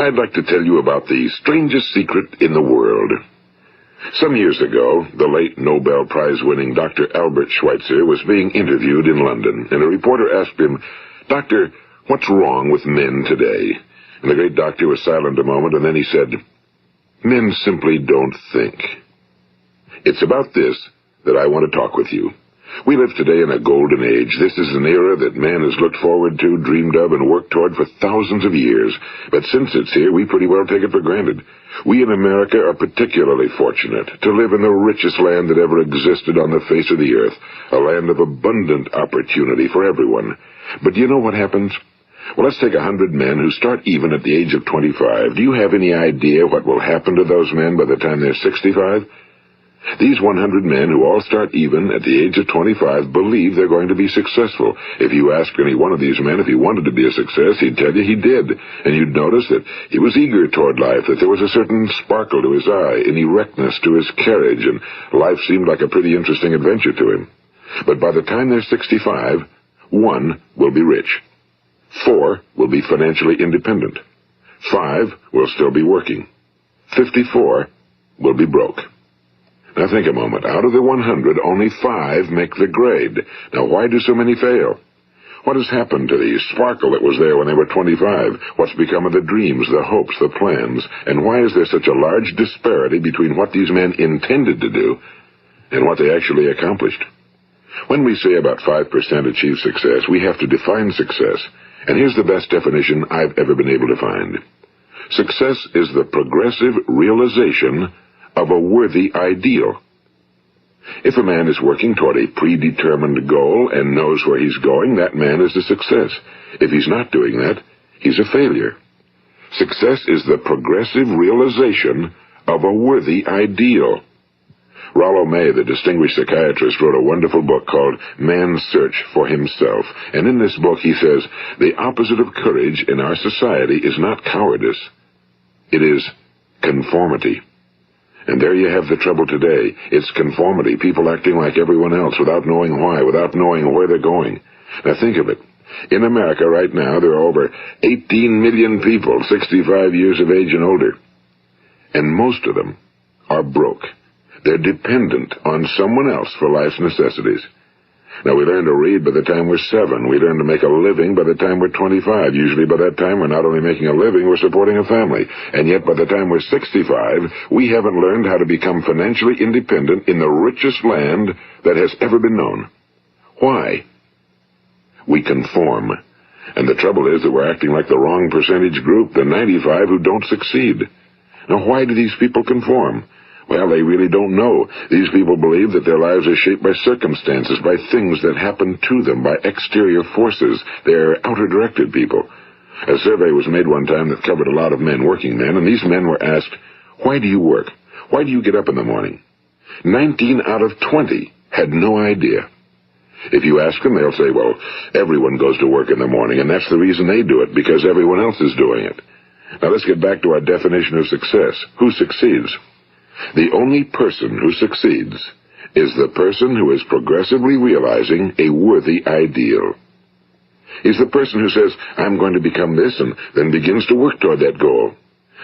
I'd like to tell you about the strangest secret in the world. Some years ago, the late Nobel Prize-winning Dr. Albert Schweitzer was being interviewed in London, and a reporter asked him, "Doctor, what's wrong with men today?" And the great doctor was silent a moment, and then he said, "Men simply don't think." It's about this that I want to talk with you. We live today in a golden age. This is an era that man has looked forward to, dreamed of, and worked toward for thousands of years. But since it's here, we pretty well take it for granted. We in America are particularly fortunate to live in the richest land that ever existed on the face of the earth, a land of abundant opportunity for everyone. But do you know what happens? Well, let's take 100 men who start even at the age of 25. Do you have any idea what will happen to those men by the time they're 65? These 100 men who all start even at the age of 25 believe they're going to be successful. If you asked any one of these men if he wanted to be a success, he'd tell you he did. And you'd notice that he was eager toward life, that there was a certain sparkle to his eye, an erectness to his carriage, and life seemed like a pretty interesting adventure to him. But by the time they're 65, 1 will be rich. 4 will be financially independent. 5 will still be working. 54 will be broke. Now think a moment. Out of the 100, only 5 make the grade. Now why do so many fail? What has happened to the sparkle that was there when they were 25? What's become of the dreams, the hopes, the plans? And why is there such a large disparity between what these men intended to do and what they actually accomplished? When we say about 5% achieve success, we have to define success. And here's the best definition I've ever been able to find. Success is the progressive realization of a worthy ideal. If a man is working toward a predetermined goal and knows where he's going, that man is a success. If he's not doing that, he's a failure. Success is the progressive realization of a worthy ideal. Rollo May, the distinguished psychiatrist, wrote a wonderful book called Man's Search for Himself. And in this book he says, the opposite of courage in our society is not cowardice. It is conformity. And there you have the trouble today. It's conformity, people acting like everyone else without knowing why, without knowing where they're going. Now think of it. In America right now, there are over 18 million people 65 years of age and older. And most of them are broke. They're dependent on someone else for life's necessities. Now, we learn to read by the time we're 7. We learn to make a living by the time we're 25. Usually by that time, we're not only making a living, we're supporting a family. And yet, by the time we're 65, we haven't learned how to become financially independent in the richest land that has ever been known. Why? We conform. And the trouble is that we're acting like the wrong percentage group, the 95 who don't succeed. Now, why do these people conform? Well, they really don't know. These people believe that their lives are shaped by circumstances, by things that happen to them, by exterior forces. They're outer-directed people. A survey was made one time that covered a lot of men, working men, and these men were asked, "Why do you work? Why do you get up in the morning?" 19 out of 20 had no idea. If you ask them, they'll say, well, everyone goes to work in the morning, and that's the reason they do it, because everyone else is doing it. Now let's get back to our definition of success. Who succeeds? The only person who succeeds is the person who is progressively realizing a worthy ideal. He's the person who says, I'm going to become this, and then begins to work toward that goal.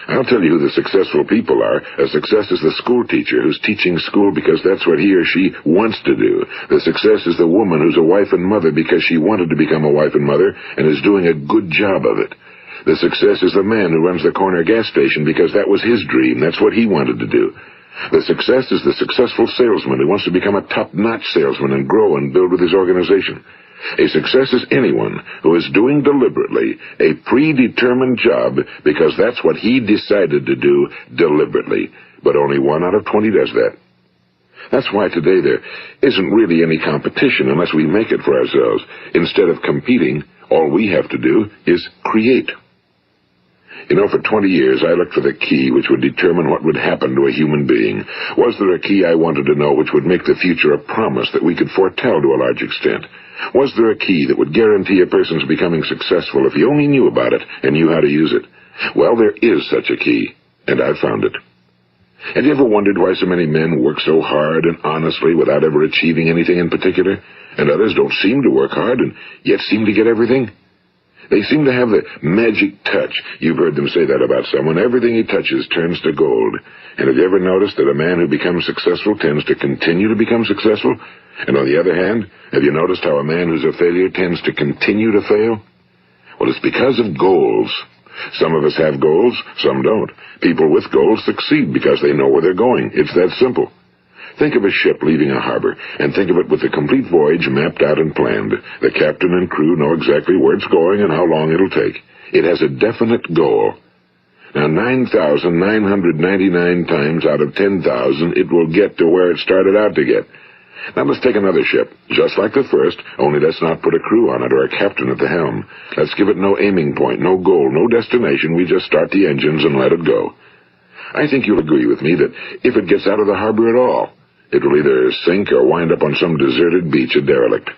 I'll tell you who the successful people are. A success is the school teacher who's teaching school because that's what he or she wants to do. The success is the woman who's a wife and mother because she wanted to become a wife and mother and is doing a good job of it. The success is the man who runs the corner gas station because that was his dream. That's what he wanted to do. The success is the successful salesman who wants to become a top-notch salesman and grow and build with his organization. A success is anyone who is doing deliberately a predetermined job because that's what he decided to do deliberately. But only 1 out of 20 does that. That's why today there isn't really any competition unless we make it for ourselves. Instead of competing, all we have to do is create. You know, for 20 years, I looked for the key which would determine what would happen to a human being. Was there a key I wanted to know which would make the future a promise that we could foretell to a large extent? Was there a key that would guarantee a person's becoming successful if he only knew about it and knew how to use it? Well, there is such a key, and I've found it. Have you ever wondered why so many men work so hard and honestly without ever achieving anything in particular, and others don't seem to work hard and yet seem to get everything? They seem to have the magic touch. You've heard them say that about someone. Everything he touches turns to gold. And have you ever noticed that a man who becomes successful tends to continue to become successful? And on the other hand, have you noticed how a man who's a failure tends to continue to fail? Well, it's because of goals. Some of us have goals, some don't. People with goals succeed because they know where they're going. It's that simple. Think of a ship leaving a harbor, and think of it with the complete voyage mapped out and planned. The captain and crew know exactly where it's going and how long it'll take. It has a definite goal. Now, 9,999 times out of 10,000, it will get to where it started out to get. Now let's take another ship, just like the first, only let's not put a crew on it or a captain at the helm. Let's give it no aiming point, no goal, no destination. We just start the engines and let it go. I think you'll agree with me that if it gets out of the harbor at all, it will either sink or wind up on some deserted beach, a derelict.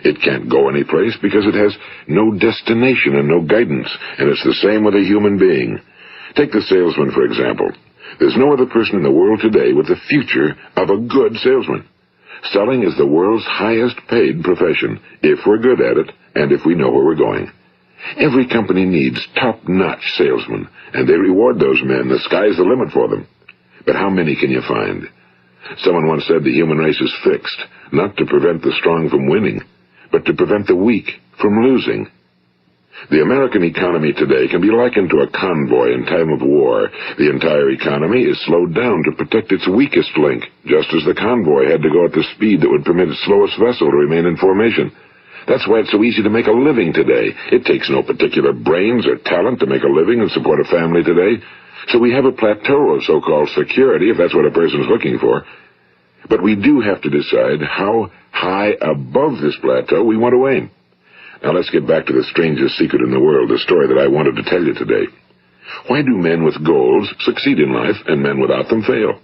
It can't go anyplace because it has no destination and no guidance, and it's the same with a human being. Take the salesman, for example. There's no other person in the world today with the future of a good salesman. Selling is the world's highest paid profession, if we're good at it and if we know where we're going. Every company needs top-notch salesmen, and they reward those men. The sky's the limit for them. But how many can you find? Someone once said the human race is fixed, not to prevent the strong from winning, but to prevent the weak from losing. The American economy today can be likened to a convoy in time of war. The entire economy is slowed down to protect its weakest link, just as the convoy had to go at the speed that would permit its slowest vessel to remain in formation. That's why it's so easy to make a living today. It takes no particular brains or talent to make a living and support a family today. So we have a plateau of so-called security, if that's what a person's looking for. But we do have to decide how high above this plateau we want to aim. Now let's get back to the strangest secret in the world, the story that I wanted to tell you today. Why do men with goals succeed in life and men without them fail?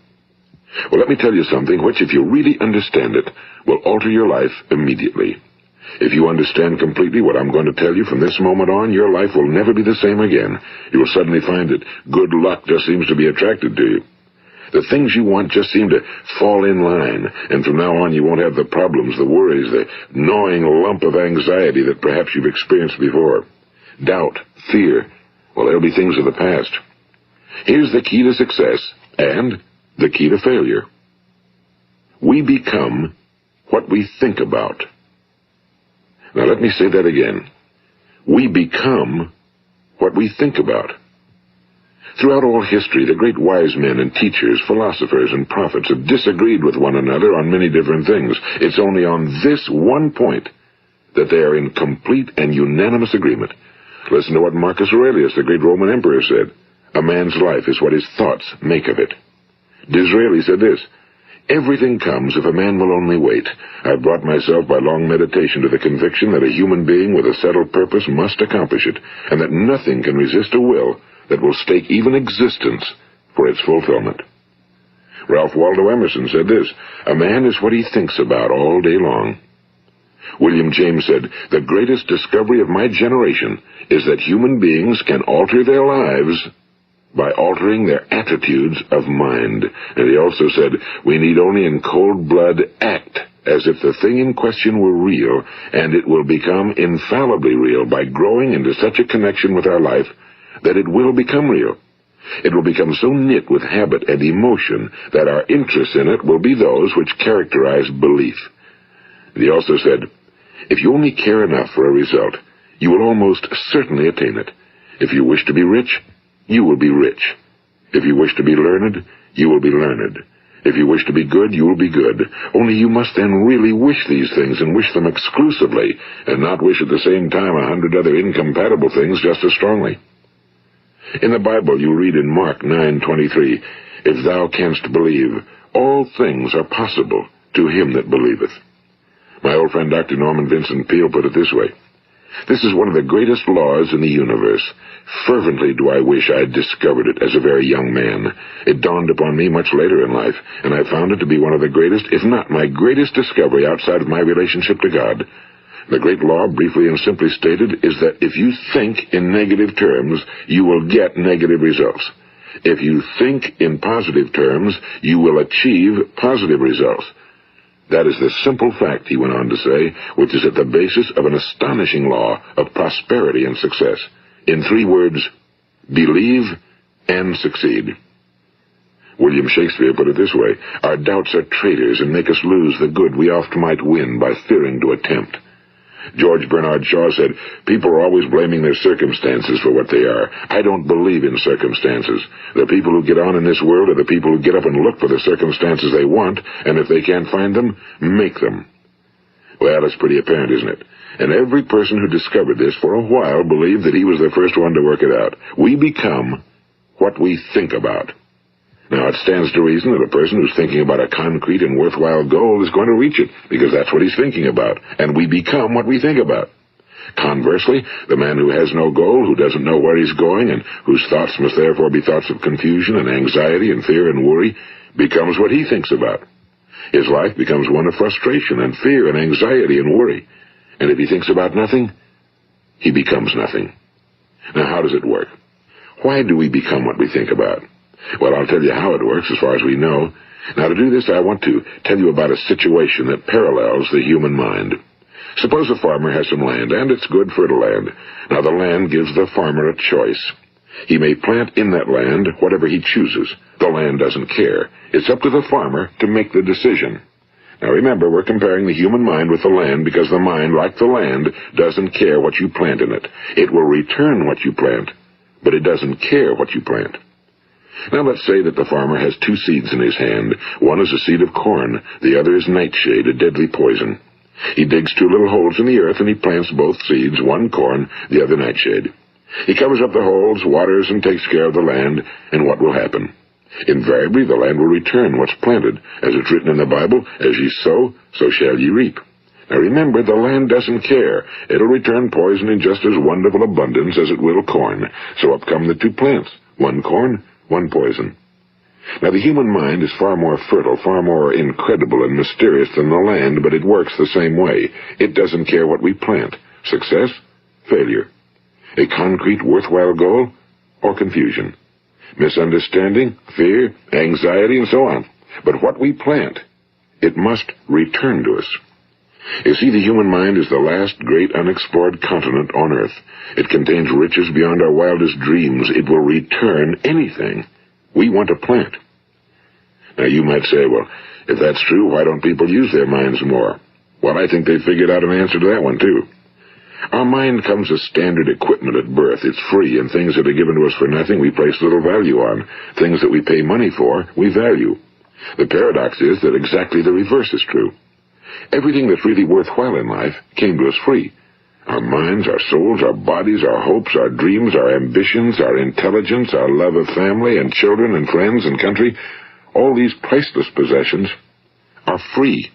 Well, let me tell you something which, if you really understand it, will alter your life immediately. If you understand completely what I'm going to tell you from this moment on, your life will never be the same again. You will suddenly find that good luck just seems to be attracted to you. The things you want just seem to fall in line, and from now on you won't have the problems, the worries, the gnawing lump of anxiety that perhaps you've experienced before. Doubt, fear, well, they'll be things of the past. Here's the key to success and the key to failure. We become what we think about. Now let me say that again. We become what we think about. Throughout all history, the great wise men and teachers, philosophers and prophets have disagreed with one another on many different things. It's only on this one point that they are in complete and unanimous agreement. Listen to what Marcus Aurelius, the great Roman emperor, said. A man's life is what his thoughts make of it. Disraeli said this, everything comes if a man will only wait. I've brought myself by long meditation to the conviction that a human being with a settled purpose must accomplish it, and that nothing can resist a will that will stake even existence for its fulfillment. Ralph Waldo Emerson said this, a man is what he thinks about all day long. William James said, the greatest discovery of my generation is that human beings can alter their lives by altering their attitudes of mind. And he also said, we need only in cold blood act as if the thing in question were real, and it will become infallibly real by growing into such a connection with our life that it will become real. It will become so knit with habit and emotion that our interest in it will be those which characterize belief. And he also said, if you only care enough for a result, you will almost certainly attain it. If you wish to be rich, you will be rich. If you wish to be learned, you will be learned. If you wish to be good, you will be good. Only you must then really wish these things and wish them exclusively, and not wish at the same time 100 other incompatible things just as strongly. In the Bible you read in Mark 9:23, if thou canst believe, all things are possible to him that believeth. My old friend Dr. Norman Vincent Peale put it this way, this is one of the greatest laws in the universe. Fervently do I wish I had discovered it as a very young man. It dawned upon me much later in life, and I found it to be one of the greatest, if not my greatest discovery outside of my relationship to God. The great law, briefly and simply stated, is that if you think in negative terms, you will get negative results. If you think in positive terms, you will achieve positive results. That is the simple fact, he went on to say, which is at the basis of an astonishing law of prosperity and success. In 3 words, believe and succeed. William Shakespeare put it this way: our doubts are traitors and make us lose the good we oft might win by fearing to attempt. George Bernard Shaw said, people are always blaming their circumstances for what they are. I don't believe in circumstances. The people who get on in this world are the people who get up and look for the circumstances they want, and if they can't find them, make them. Well, it's pretty apparent, isn't it? And every person who discovered this for a while believed that he was the first one to work it out. We become what we think about. Now, it stands to reason that a person who's thinking about a concrete and worthwhile goal is going to reach it, because that's what he's thinking about, and we become what we think about. Conversely, the man who has no goal, who doesn't know where he's going, and whose thoughts must therefore be thoughts of confusion and anxiety and fear and worry, becomes what he thinks about. His life becomes one of frustration and fear and anxiety and worry. And if he thinks about nothing, he becomes nothing. Now, how does it work? Why do we become what we think about? Well, I'll tell you how it works as far as we know. Now, to do this, I want to tell you about a situation that parallels the human mind. Suppose a farmer has some land, and it's good fertile land. Now, the land gives the farmer a choice. He may plant in that land whatever he chooses. The land doesn't care. It's up to the farmer to make the decision. Now, remember, we're comparing the human mind with the land because the mind, like the land, doesn't care what you plant in it. It will return what you plant, but it doesn't care what you plant. Now, let's say that the farmer has 2 seeds in his hand. One is a seed of corn. The other is nightshade, a deadly poison. He digs 2 little holes in the earth, and he plants both seeds, one corn, the other nightshade. He covers up the holes, waters, and takes care of the land, and what will happen? Invariably, the land will return what's planted. As it's written in the Bible, as ye sow, so shall ye reap. Now remember, the land doesn't care. It'll return poison in just as wonderful abundance as it will corn. So up come the 2 plants, one corn, one poison. Now, the human mind is far more fertile, far more incredible and mysterious than the land, but it works the same way. It doesn't care what we plant. Success, failure. A concrete, worthwhile goal, or confusion. Misunderstanding, fear, anxiety, and so on. But what we plant, it must return to us. You see, the human mind is the last great unexplored continent on Earth. It contains riches beyond our wildest dreams. It will return anything we want to plant. Now, you might say, well, if that's true, why don't people use their minds more? Well, I think they figured out an answer to that one, too. Our mind comes as standard equipment at birth. It's free, and things that are given to us for nothing we place little value on. Things that we pay money for, we value. The paradox is that exactly the reverse is true. Everything that's really worthwhile in life came to us free. Our minds, our souls, our bodies, our hopes, our dreams, our ambitions, our intelligence, our love of family and children and friends and country, all these priceless possessions are free.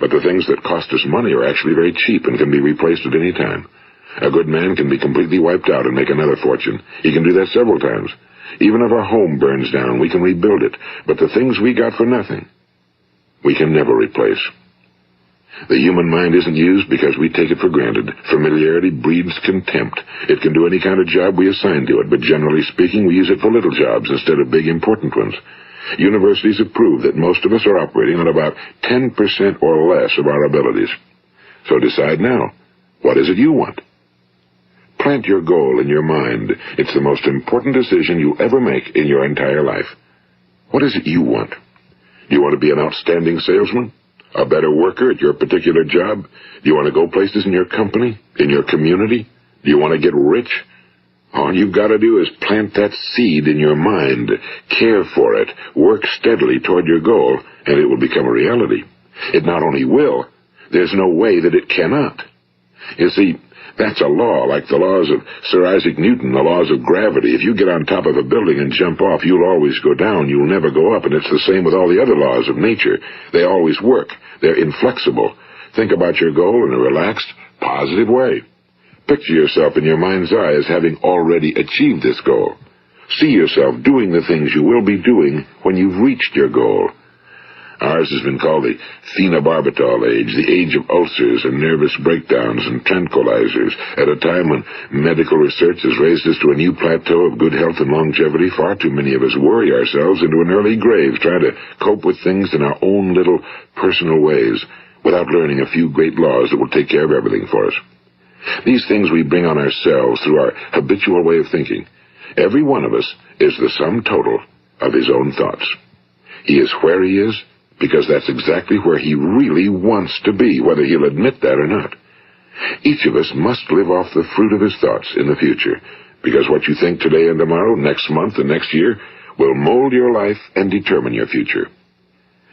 But the things that cost us money are actually very cheap and can be replaced at any time. A good man can be completely wiped out and make another fortune. He can do that several times. Even if our home burns down, we can rebuild it. But the things we got for nothing, we can never replace. The human mind isn't used because we take it for granted. Familiarity breeds contempt. It can do any kind of job we assign to it, but generally speaking, we use it for little jobs instead of big, important ones. Universities have proved that most of us are operating on about 10% or less of our abilities. So decide now, what is it you want? Plant your goal in your mind. It's the most important decision you'll ever make in your entire life. What is it you want? Do you want to be an outstanding salesman? A better worker at your particular job? Do you want to go places in your company? In your community? Do you want to get rich? All you've got to do is plant that seed in your mind, care for it, work steadily toward your goal, and it will become a reality. It not only will, there's no way that it cannot. You see, that's a law, like the laws of Sir Isaac Newton, the laws of gravity. If you get on top of a building and jump off, you'll always go down. You'll never go up, and it's the same with all the other laws of nature. They always work. They're inflexible. Think about your goal in a relaxed, positive way. Picture yourself in your mind's eye as having already achieved this goal. See yourself doing the things you will be doing when you've reached your goal. Ours has been called the phenobarbital age, the age of ulcers and nervous breakdowns and tranquilizers. At a time when medical research has raised us to a new plateau of good health and longevity, far too many of us worry ourselves into an early grave trying to cope with things in our own little personal ways without learning a few great laws that will take care of everything for us. These things we bring on ourselves through our habitual way of thinking. Every one of us is the sum total of his own thoughts. He is where he is because that's exactly where he really wants to be, whether he'll admit that or not. Each of us must live off the fruit of his thoughts in the future, because what you think today and tomorrow, next month and next year, will mold your life and determine your future.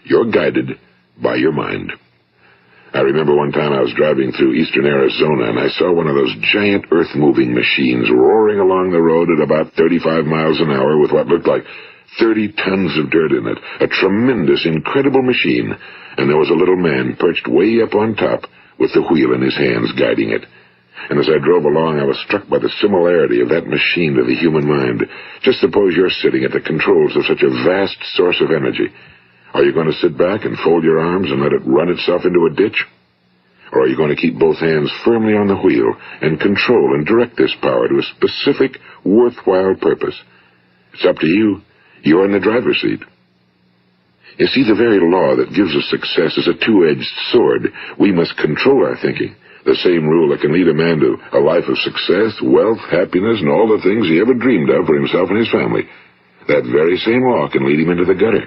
You're guided by your mind. I remember one time I was driving through eastern Arizona, and I saw one of those giant earth-moving machines roaring along the road at about 35 miles an hour with what looked like 30 tons of dirt in it. A tremendous, incredible machine, and there was a little man perched way up on top with the wheel in his hands guiding it. And as I drove along, I was struck by the similarity of that machine to the human mind. Just suppose you're sitting at the controls of such a vast source of energy. Are you going to sit back and fold your arms and let it run itself into a ditch? Or are you going to keep both hands firmly on the wheel and control and direct this power to a specific, worthwhile purpose? It's up to you. You're in the driver's seat. You see, the very law that gives us success is a two-edged sword. We must control our thinking. The same rule that can lead a man to a life of success, wealth, happiness, and all the things he ever dreamed of for himself and his family. That very same law can lead him into the gutter.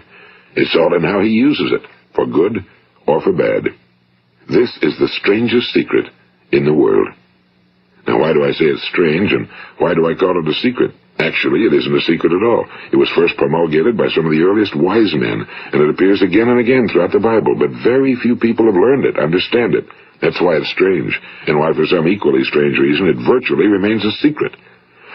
It's all in how he uses it, for good or for bad. This is the strangest secret in the world. Now, why do I say it's strange, and why do I call it a secret? Actually, it isn't a secret at all. It was first promulgated by some of the earliest wise men, and it appears again and again throughout the Bible, but very few people have learned it, understand it. That's why it's strange, and why for some equally strange reason it virtually remains a secret.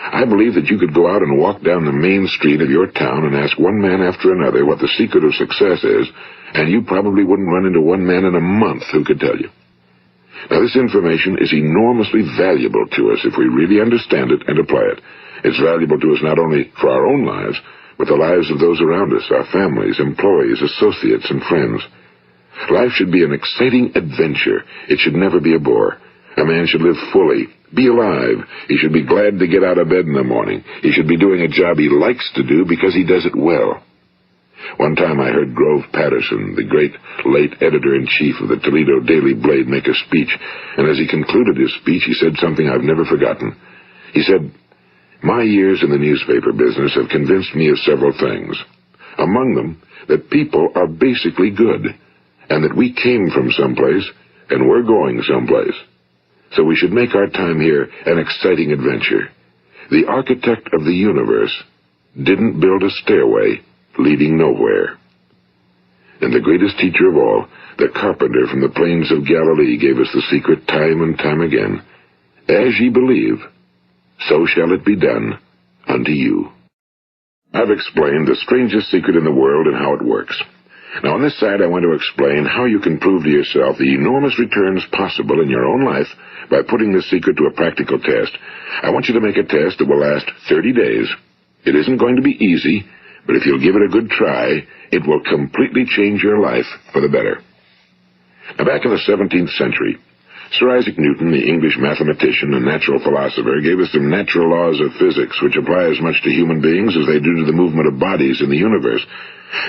I believe that you could go out and walk down the main street of your town and ask one man after another what the secret of success is, and you probably wouldn't run into one man in a month who could tell you. Now, this information is enormously valuable to us if we really understand it and apply it. It's valuable to us not only for our own lives, but the lives of those around us, our families, employees, associates, and friends. Life should be an exciting adventure. It should never be a bore. A man should live fully, be alive. He should be glad to get out of bed in the morning. He should be doing a job he likes to do because he does it well. One time I heard Grove Patterson, the great late editor-in-chief of the Toledo Daily Blade, make a speech, and as he concluded his speech, he said something I've never forgotten. He said, "My years in the newspaper business have convinced me of several things. Among them, that people are basically good, and that we came from someplace, and we're going someplace. So we should make our time here an exciting adventure. The architect of the universe didn't build a stairway leading nowhere." And the greatest teacher of all, the carpenter from the plains of Galilee, gave us the secret time and time again. As ye believe, so shall it be done unto you. I've explained the strangest secret in the world and how it works. Now, on this side, I want to explain how you can prove to yourself the enormous returns possible in your own life by putting this secret to a practical test. I want you to make a test that will last 30 days. It isn't going to be easy, but if you'll give it a good try, it will completely change your life for the better. Now, back in the 17th century, Sir Isaac Newton, the English mathematician and natural philosopher, gave us some natural laws of physics which apply as much to human beings as they do to the movement of bodies in the universe.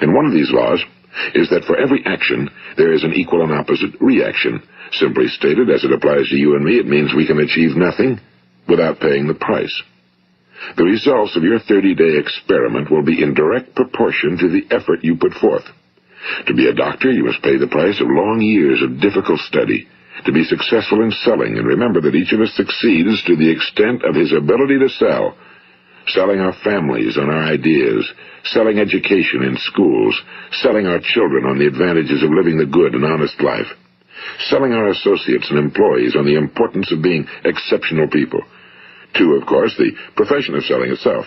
And one of these laws is that for every action, there is an equal and opposite reaction. Simply stated, as it applies to you and me, it means we can achieve nothing without paying the price. The results of your 30-day experiment will be in direct proportion to the effort you put forth. To be a doctor, you must pay the price of long years of difficult study. To be successful in selling, and remember that each of us succeeds to the extent of his ability to sell. Selling our families on our ideas, selling education in schools, selling our children on the advantages of living the good and honest life, selling our associates and employees on the importance of being exceptional people. To, of course, the profession of selling itself.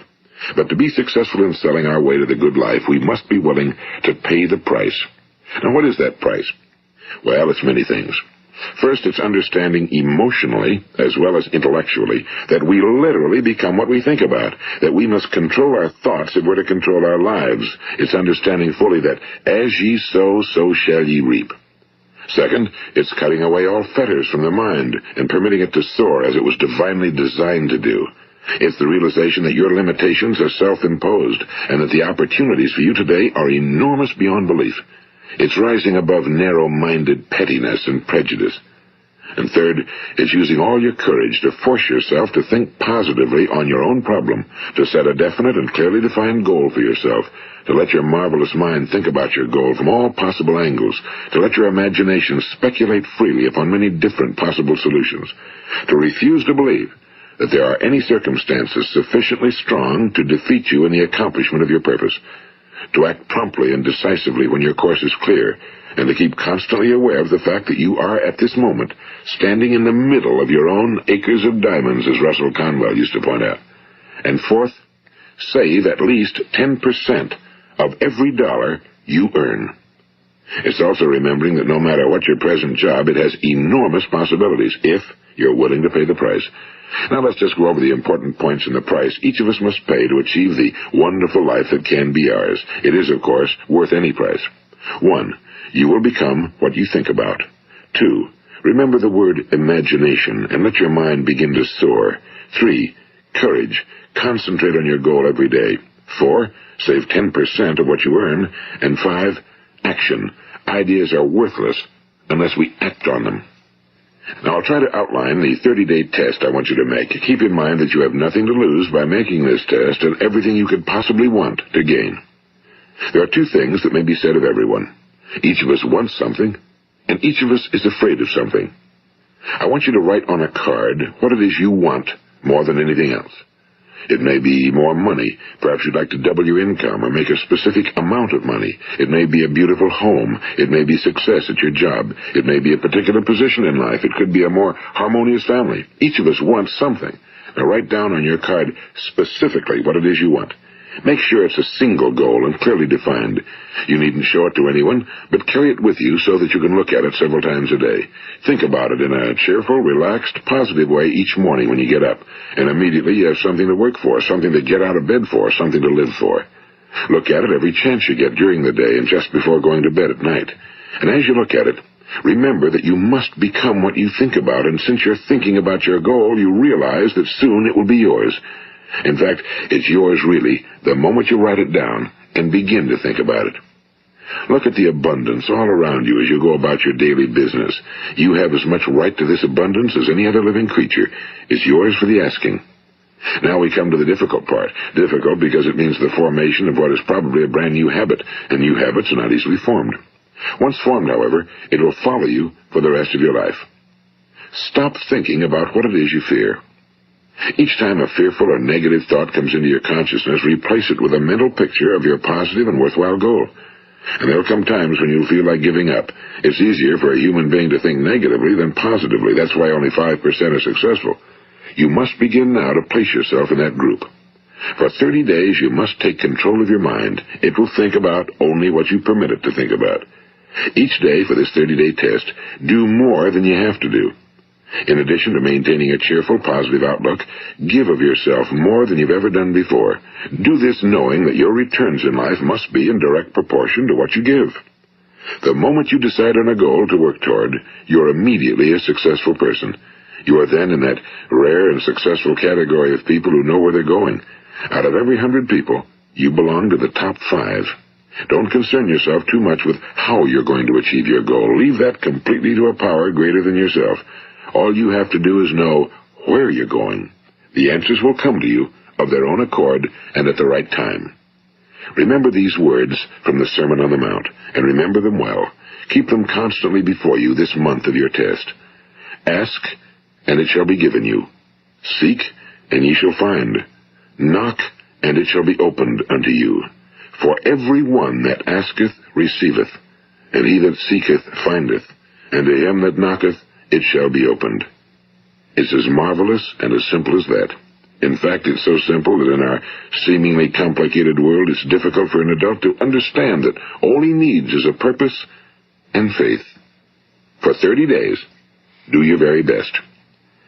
But to be successful in selling our way to the good life, we must be willing to pay the price. Now, what is that price? Well, it's many things. First, it's understanding emotionally, as well as intellectually, that we literally become what we think about, that we must control our thoughts if we're to control our lives. It's understanding fully that as ye sow, so shall ye reap. Second, it's cutting away all fetters from the mind and permitting it to soar as it was divinely designed to do. It's the realization that your limitations are self-imposed and that the opportunities for you today are enormous beyond belief. It's rising above narrow-minded pettiness and prejudice. And third, it's using all your courage to force yourself to think positively on your own problem, to set a definite and clearly defined goal for yourself, to let your marvelous mind think about your goal from all possible angles, to let your imagination speculate freely upon many different possible solutions, to refuse to believe that there are any circumstances sufficiently strong to defeat you in the accomplishment of your purpose, to act promptly and decisively when your course is clear, and to keep constantly aware of the fact that you are, at this moment, standing in the middle of your own acres of diamonds, as Russell Conwell used to point out. And fourth, save at least 10% of every dollar you earn. It's also remembering that no matter what your present job, it has enormous possibilities, if you're willing to pay the price. Now let's just go over the important points in the price each of us must pay to achieve the wonderful life that can be ours. It is, of course, worth any price. 1. You will become what you think about. 2. Remember the word imagination and let your mind begin to soar. 3. Courage. Concentrate on your goal every day. 4. Save 10% of what you earn. And 5. Action. Ideas are worthless unless we act on them. Now, I'll try to outline the 30-day test I want you to make. Keep in mind that you have nothing to lose by making this test and everything you could possibly want to gain. There are 2 things that may be said of everyone. Each of us wants something, and each of us is afraid of something. I want you to write on a card what it is you want more than anything else. It may be more money. Perhaps you'd like to double your income or make a specific amount of money. It may be a beautiful home. It may be success at your job. It may be a particular position in life. It could be a more harmonious family. Each of us wants something. Now write down on your card specifically what it is you want. Make sure it's a single goal and clearly defined. You needn't show it to anyone, but carry it with you so that you can look at it several times a day. Think about it in a cheerful, relaxed, positive way each morning when you get up, and immediately you have something to work for, something to get out of bed for, something to live for. Look at it every chance you get during the day and just before going to bed at night. And as you look at it, remember that you must become what you think about, and since you're thinking about your goal, you realize that soon it will be yours. In fact, it's yours really the moment you write it down and begin to think about it. Look at the abundance all around you as you go about your daily business. You have as much right to this abundance as any other living creature. It's yours for the asking. Now we come to the difficult part. Difficult because it means the formation of what is probably a brand new habit, and new habits are not easily formed. Once formed, however, it will follow you for the rest of your life. Stop thinking about what it is you fear. Each time a fearful or negative thought comes into your consciousness, replace it with a mental picture of your positive and worthwhile goal. And there will come times when you'll feel like giving up. It's easier for a human being to think negatively than positively. That's why only 5% are successful. You must begin now to place yourself in that group. For 30 days, you must take control of your mind. It will think about only what you permit it to think about. Each day for this 30-day test, do more than you have to do. In addition to maintaining a cheerful, positive outlook, give of yourself more than you've ever done before. Do this knowing that your returns in life must be in direct proportion to what you give. The moment you decide on a goal to work toward, you're immediately a successful person. You are then in that rare and successful category of people who know where they're going. Out of every 100 people, you belong to the top 5. Don't concern yourself too much with how you're going to achieve your goal. Leave that completely to a power greater than yourself. All you have to do is know where you're going. The answers will come to you of their own accord and at the right time. Remember these words from the Sermon on the Mount, and remember them well. Keep them constantly before you this month of your test. Ask, and it shall be given you. Seek, and ye shall find. Knock, and it shall be opened unto you. For every one that asketh receiveth, and he that seeketh findeth, and to him that knocketh it shall be opened. It's as marvelous and as simple as that. In fact, it's so simple that in our seemingly complicated world, it's difficult for an adult to understand that all he needs is a purpose and faith. For 30 days, Do your very best.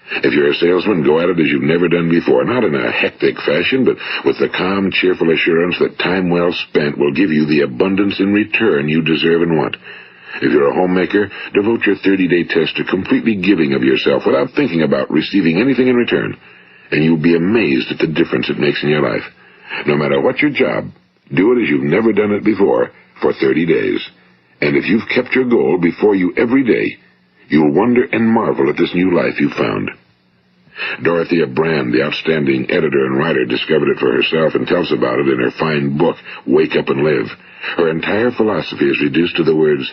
If you're a salesman, go at it as you've never done before, not in a hectic fashion, but with the calm, cheerful assurance that time well spent will give you the abundance in return you deserve and want. If you're a homemaker, devote your 30-day test to completely giving of yourself without thinking about receiving anything in return, and you'll be amazed at the difference it makes in your life. No matter what your job, do it as you've never done it before for 30 days. And if you've kept your goal before you every day, you'll wonder and marvel at this new life you've found. Dorothea Brand, the outstanding editor and writer, discovered it for herself and tells about it in her fine book, Wake Up and Live. Her entire philosophy is reduced to the words,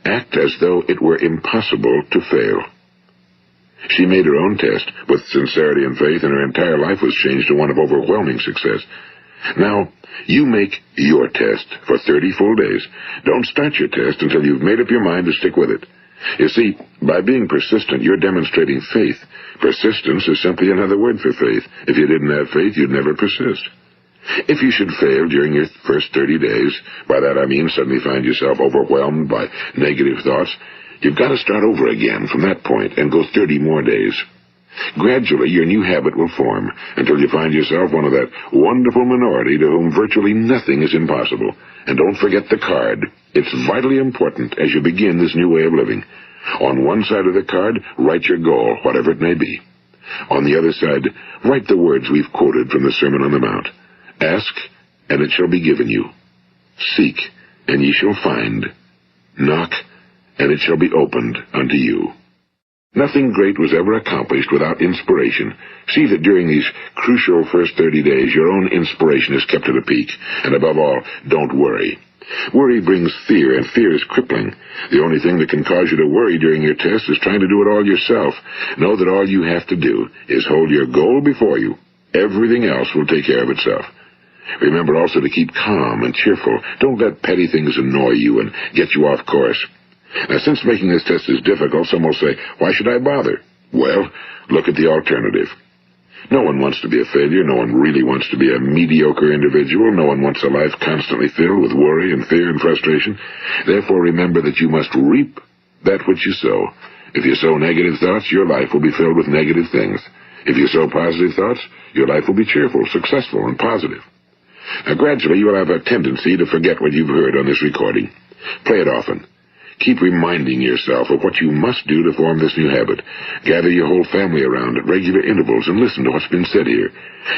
act as though it were impossible to fail. She made her own test with sincerity and faith, and her entire life was changed to one of overwhelming success. Now, you make your test for 30 full days. Don't start your test until you've made up your mind to stick with it. You see, by being persistent, you're demonstrating faith. Persistence is simply another word for faith. If you didn't have faith, you'd never persist. If you should fail during your first 30 days, by that I mean suddenly find yourself overwhelmed by negative thoughts, you've got to start over again from that point and go 30 more days. Gradually, your new habit will form until you find yourself one of that wonderful minority to whom virtually nothing is impossible. And don't forget the card. It's vitally important as you begin this new way of living. On one side of the card, write your goal, whatever it may be. On the other side, write the words we've quoted from the Sermon on the Mount. Ask, and it shall be given you. Seek, and ye shall find. Knock, and it shall be opened unto you. Nothing great was ever accomplished without inspiration. See that during these crucial first 30 days, your own inspiration is kept at a peak. And above all, don't worry. Worry brings fear, and fear is crippling. The only thing that can cause you to worry during your test is trying to do it all yourself. Know that all you have to do is hold your goal before you. Everything else will take care of itself. Remember also to keep calm and cheerful. Don't let petty things annoy you and get you off course. Now, since making this test is difficult, some will say, why should I bother? Well, look at the alternative. No one wants to be a failure. No one really wants to be a mediocre individual. No one wants a life constantly filled with worry and fear and frustration. Therefore, remember that you must reap that which you sow. If you sow negative thoughts, your life will be filled with negative things. If you sow positive thoughts, your life will be cheerful, successful, and positive. Now, gradually, you will have a tendency to forget what you've heard on this recording. Play it often. Keep reminding yourself of what you must do to form this new habit. Gather your whole family around at regular intervals and listen to what's been said here.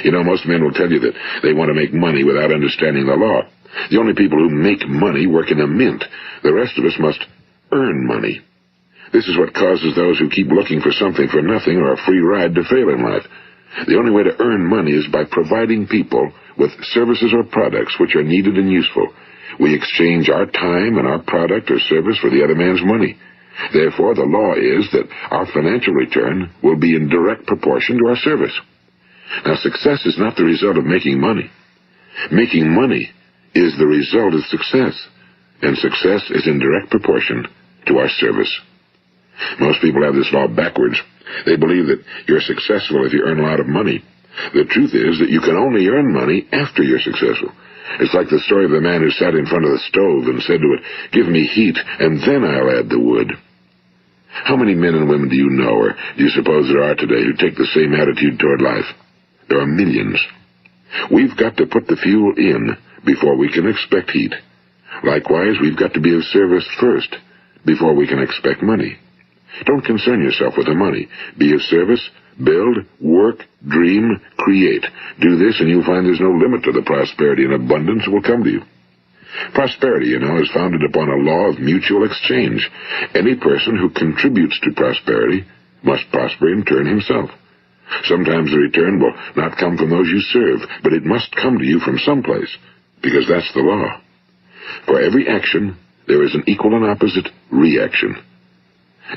You know, most men will tell you that they want to make money without understanding the law. The only people who make money work in a mint. The rest of us must earn money. This is what causes those who keep looking for something for nothing or a free ride to fail in life. The only way to earn money is by providing people with services or products which are needed and useful. We exchange our time and our product or service for the other man's money. Therefore, the law is that our financial return will be in direct proportion to our service. Now, success is not the result of making money. Making money is the result of success, and success is in direct proportion to our service. Most people have this law backwards. They believe that you're successful if you earn a lot of money. The truth is that you can only earn money after you're successful. It's like the story of the man who sat in front of the stove and said to it, give me heat, and then I'll add the wood. How many men and women do you know, or do you suppose there are today, who take the same attitude toward life? There are millions. We've got to put the fuel in before we can expect heat. Likewise, we've got to be of service first before we can expect money. Don't concern yourself with the money. Be of service, build, work, dream, create. Do this and you'll find there's no limit to the prosperity and abundance that will come to you. Prosperity, you know, is founded upon a law of mutual exchange. Any person who contributes to prosperity must prosper in turn himself. Sometimes the return will not come from those you serve, but it must come to you from someplace, because that's the law. For every action, there is an equal and opposite reaction.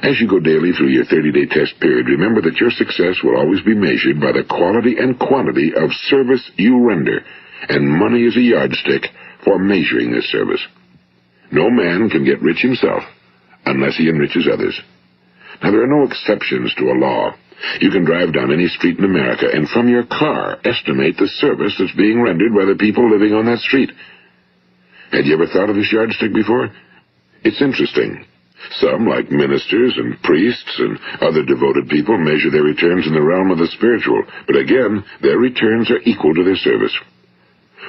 As you go daily through your 30-day test period, remember that your success will always be measured by the quality and quantity of service you render, and money is a yardstick for measuring this service. No man can get rich himself unless he enriches others. Now, there are no exceptions to a law. You can drive down any street in America and from your car estimate the service that's being rendered by the people living on that street. Had you ever thought of this yardstick before? It's interesting. Some, like ministers and priests and other devoted people, measure their returns in the realm of the spiritual, but again, their returns are equal to their service.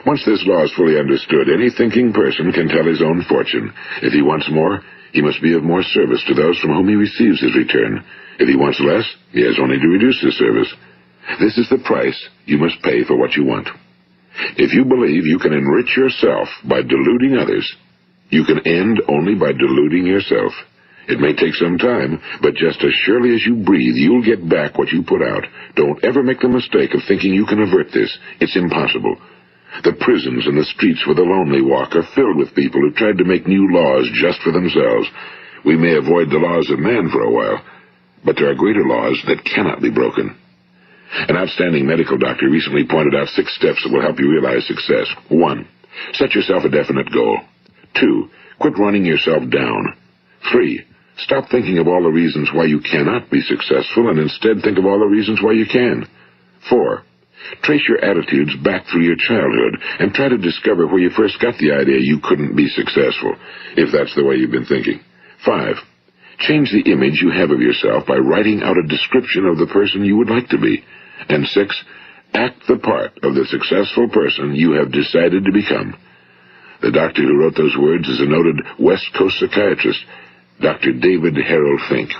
Once this law is fully understood, any thinking person can tell his own fortune. If he wants more, he must be of more service to those from whom he receives his return. If he wants less, he has only to reduce his service. This is the price you must pay for what you want. If you believe you can enrich yourself by deluding others, you can end only by deluding yourself. It may take some time, but just as surely as you breathe, you'll get back what you put out. Don't ever make the mistake of thinking you can avert this. It's impossible. The prisons and the streets where the lonely walk are filled with people who tried to make new laws just for themselves. We may avoid the laws of man for a while, but there are greater laws that cannot be broken. An outstanding medical doctor recently pointed out 6 steps that will help you realize success. 1. Set yourself a definite goal. 2. Quit running yourself down. 3. Stop thinking of all the reasons why you cannot be successful and instead think of all the reasons why you can. 4. Trace your attitudes back through your childhood and try to discover where you first got the idea you couldn't be successful, if that's the way you've been thinking. 5. Change the image you have of yourself by writing out a description of the person you would like to be. And 6. Act the part of the successful person you have decided to become. The doctor who wrote those words is a noted West Coast psychiatrist, Dr. David Harold Fink.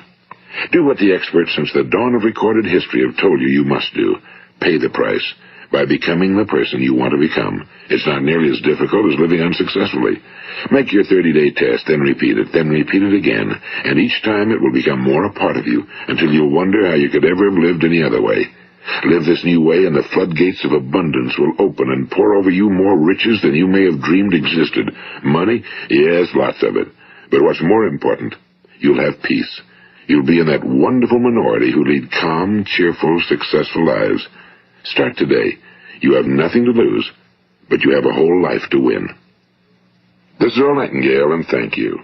Do what the experts since the dawn of recorded history have told you you must do. Pay the price by becoming the person you want to become. It's not nearly as difficult as living unsuccessfully. Make your 30-day test, then repeat it again, and each time it will become more a part of you until you'll wonder how you could ever have lived any other way. Live this new way and the floodgates of abundance will open and pour over you more riches than you may have dreamed existed. Money? Yes, lots of it. But what's more important, you'll have peace. You'll be in that wonderful minority who lead calm, cheerful, successful lives. Start today. You have nothing to lose, but you have a whole life to win. This is Earl Nightingale, and thank you.